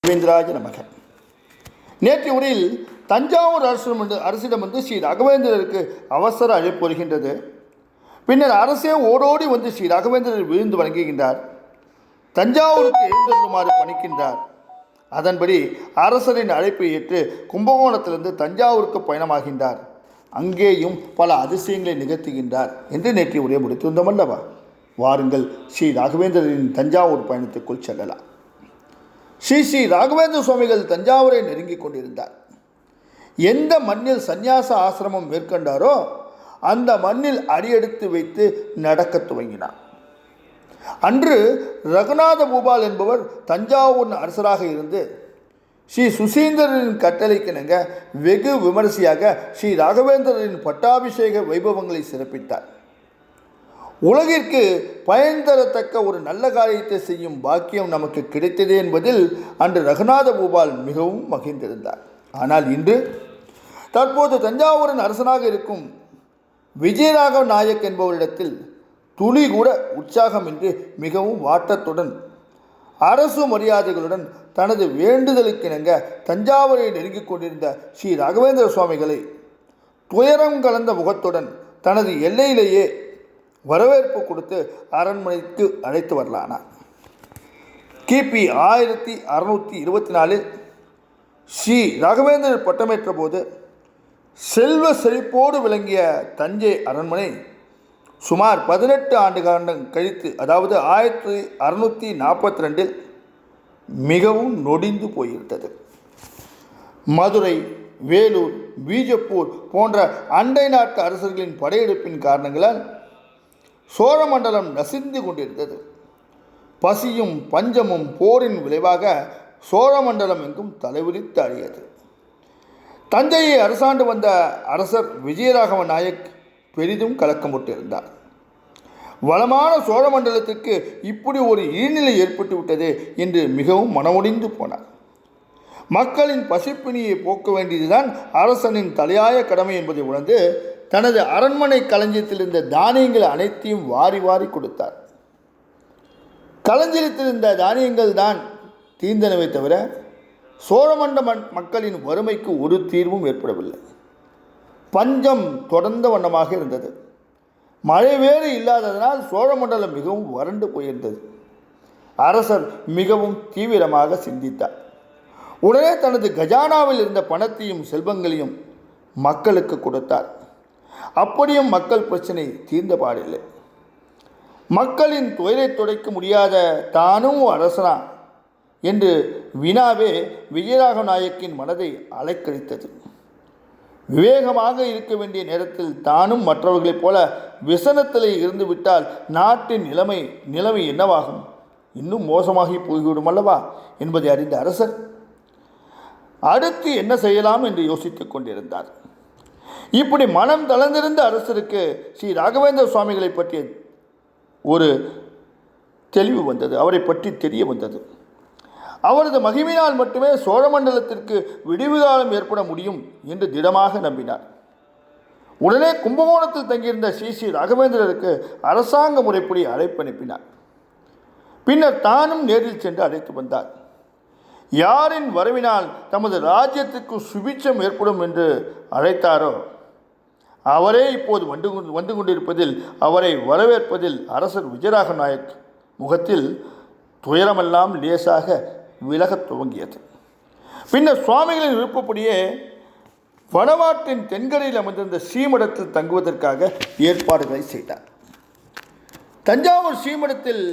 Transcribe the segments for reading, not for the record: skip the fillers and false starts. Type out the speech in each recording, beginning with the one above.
ராகவேந்திராஜ நமக. நேற்று உரையில் தஞ்சாவூர் அரசிடம் ஸ்ரீ ராகவேந்திரருக்கு அவசர அழைப்பு வருகின்றது. பின்னர் அரசே ஓடோடி வந்து ஸ்ரீ ராகவேந்திரர் விழுந்து வணங்குகின்றார். தஞ்சாவூருக்கு எழுந்தருளுமாறு பணிக்கின்றார். அதன்படி அரசரின் அழைப்பை ஏற்று கும்பகோணத்திலிருந்து தஞ்சாவூருக்கு பயணமாகின்றார். அங்கேயும் பல அதிசயங்களை நிகழ்த்துகின்றார் என்று நேற்று உரையை முடித்திருந்தோம் அல்லவா? வாருங்கள் ஸ்ரீ ராகவேந்திரரின் தஞ்சாவூர் பயணத்துக்குள் செல்லலாம். ஸ்ரீ ராகவேந்திர சுவாமிகள் தஞ்சாவூரை நெருங்கிக் கொண்டிருந்தார். எந்த மண்ணில் சந்நியாச ஆசிரமம் மேற்கொண்டாரோ அந்த மண்ணில் அடியெடுத்து வைத்து நடக்க துவங்கினார். அன்று ரகுநாத பூபால் என்பவர் தஞ்சாவூர் அரசராக இருந்து ஸ்ரீ சுசீந்திரரின் கட்டளைக்கிணங்க வெகு விமரிசையாக ஸ்ரீ ராகவேந்திரரின் பட்டாபிஷேக வைபவங்களை சிறப்பித்தார். உலகிற்கு பயன் தரத்தக்க ஒரு நல்ல காரியத்தை செய்யும் பாக்கியம் நமக்கு கிடைத்தது என்பதில் அன்று ரகுநாத பூபால் மிகவும் மகிழ்ந்திருந்தார். ஆனால் இன்று தற்போது தஞ்சாவூரின் அரசனாக இருக்கும் விஜயராகவ நாயக் என்பவரிடத்தில் துளி கூட உற்சாகமின்றி மிகவும் வாட்டத்துடன் அரசு மரியாதைகளுடன் தனது வேண்டுதலுக்கிணங்க தஞ்சாவூரை நெருங்கிக் கொண்டிருந்த ஸ்ரீ ராகவேந்திர சுவாமிகளை துயரம் கலந்த முகத்துடன் தனது எல்லையிலேயே வரவேற்பு கொடுத்து அரண்மனைக்கு அழைத்து வரலானார். கிபி 1624 ஸ்ரீ ராகவேந்திரர் பட்டமேற்ற போது செல்வ செழிப்போடு விளங்கிய தஞ்சை அரண்மனை சுமார் 18 ஆண்டு காலம் கழித்து, அதாவது 1642 மிகவும் நொடிந்து போயிருந்தது. மதுரை, வேலூர், பீஜப்பூர் போன்ற அண்டை நாட்டு அரசர்களின் படையெடுப்பின் காரணங்களால் சோழ மண்டலம் நசிந்து கொண்டிருந்தது. பசியும் பஞ்சமும் போரின் விளைவாக சோழ மண்டலம் எங்கும் தலைவிரித்து ஆடியது. தஞ்சையை அரசாண்டு வந்த அரசர் விஜயராகவ நாயக் பெரிதும் கலக்கமுற்றிருந்தார். வளமான சோழ மண்டலத்திற்கு இப்படி ஒரு ஈழ்நிலை ஏற்பட்டு விட்டது என்று மிகவும் மனமுடிந்து போனார். மக்களின் பசிப்பிணியை போக்க வேண்டியதுதான் அரசனின் தலையாய கடமை என்பதை உணர்ந்து தனது அரண்மனை களஞ்சியத்தில் இருந்த தானியங்கள் அனைத்தையும் வாரி வாரி கொடுத்தார். களஞ்சியத்தில் இருந்த தானியங்கள் தான் தீர்ந்தனவை தவிர சோழமண்ட மக்களின் வறுமைக்கு ஒரு தீர்வும் ஏற்படவில்லை. பஞ்சம் தொடர்ந்த வண்ணமாக இருந்தது. மழை வேறு இல்லாததனால் சோழமண்டலம் மிகவும் வறண்டு போயிருந்தது. அரசர் மிகவும் தீவிரமாக சிந்தித்தார். உடனே தனது கஜானாவில் இருந்த பணத்தையும் செல்வங்களையும் மக்களுக்கு கொடுத்தார். அப்படியும் மக்கள் பிரச்சனை தீர்ந்த பாடில்லை. மக்களின் துயரை துடைக்க முடியாத தானும் அரசனா என்று வினாவே விஜயராகவ நாயக்கின் மனதை அலைக்கழித்தது. விவேகமாக இருக்க வேண்டிய நேரத்தில் தானும் மற்றவர்களைப் போல விசனத்திலே இருந்து விட்டால் நாட்டின் நிலைமை என்னவாகும்? இன்னும் மோசமாகி போய்விடும் அல்லவா என்பதை அறிந்த அரசர் அடுத்து என்ன செய்யலாம் என்று யோசித்துக் கொண்டிருந்தார். இப்படி மனம் தளர்ந்திருந்த அரசருக்கு ஸ்ரீ ராகவேந்திர சுவாமிகளை பற்றிய ஒரு தெளிவு வந்தது. அவரை பற்றி தெரிய வந்தது. அவரது மகிமையினால் மட்டுமே சோழ மண்டலத்திற்கு விடிவு காலம் ஏற்பட முடியும் என்று திடமாக நம்பினார். உடனே கும்பகோணத்தில் தங்கியிருந்த ஸ்ரீ ராகவேந்திரருக்கு அரசாங்க முறைப்படி அழைப்பு அனுப்பினார். பின்னர் தானும் நேரில் சென்று அழைத்து வந்தார். யாரின் வரவினால் தமது ராஜ்யத்திற்கு சுபிட்சம் ஏற்படும் என்று அழைத்தாரோ அவரே இப்போது வந்து கொண்டிருப்பதில், அவரை வரவேற்பதில் அரசர் விஜயராகவ நாயக் முகத்தில் துயரமெல்லாம் லேசாக விலகத் துவங்கியது. பின்னர் சுவாமிகளின் விருப்பப்படியே வடநாட்டின் தென்கரையில் அமர்ந்திருந்த ஸ்ரீமடத்தில் தங்குவதற்காக ஏற்பாடுகளை செய்தார். தஞ்சாவூர் ஸ்ரீமடத்தில்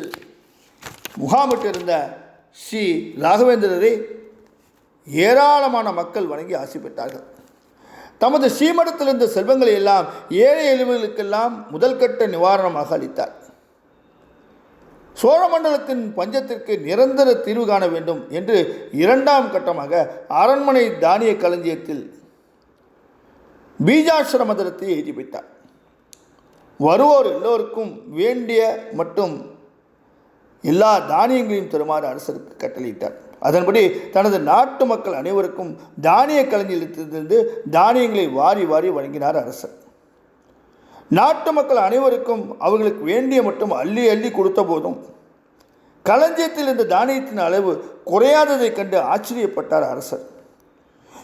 முகாமிட்டிருந்த ஸ்ரீ ராகவேந்திரரை ஏராளமான மக்கள் வணங்கி ஆசி பெற்றார்கள். தமது ஸ்ரீமடத்தில் இருந்த செல்வங்களை எல்லாம் ஏழை எளிமைகளுக்கெல்லாம் முதல் கட்ட நிவாரணமாக அளித்தார். சோழ மண்டலத்தின் பஞ்சத்திற்கு நிரந்தர தீர்வு காண வேண்டும் என்று இரண்டாம் கட்டமாக அரண்மனை தானிய களஞ்சியத்தில் பீஜாட்சர மந்திரத்தை எழுதி வைத்தார். வருவோர் எல்லோருக்கும் வேண்டிய மட்டும் எல்லா தானியங்களையும் தருமாறு அரசருக்கு கட்டளையிட்டார். அதன்படி தனது நாட்டு மக்கள் அனைவருக்கும் தானிய களஞ்சியத்திலிருந்து தானியங்களை வாரி வாரி வழங்கினார் அரசர். நாட்டு மக்கள் அனைவருக்கும் அவர்களுக்கு வேண்டிய மட்டும் அள்ளி அள்ளி கொடுத்த போதும் களஞ்சியத்தில் இந்த தானியத்தின் அளவு குறையாததைக் கண்டு ஆச்சரியப்பட்டார் அரசர்.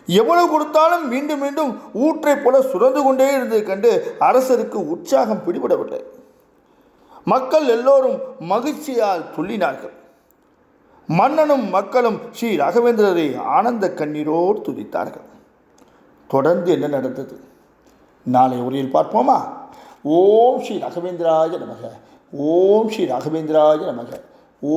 எவ்வளவு கொடுத்தாலும் மீண்டும் மீண்டும் ஊற்றை போல சுரந்து கொண்டே இருந்ததை கண்டு அரசருக்கு உற்சாகம் பிடிபடவில்லை. மக்கள் எல்லோரும் மகிழ்ச்சியால் துள்ளினார்கள். மன்னனும் மக்களும் ஸ்ரீ ராகவேந்திரரை ஆனந்த கண்ணீரோடு துதித்தார்கள். தொடர்ந்து என்ன நடந்தது நாளை உரையில் பார்ப்போமா? ஓம் ஸ்ரீ ராகவேந்திராய நமக. ஓம் ஸ்ரீ ராகவேந்திராய நமக.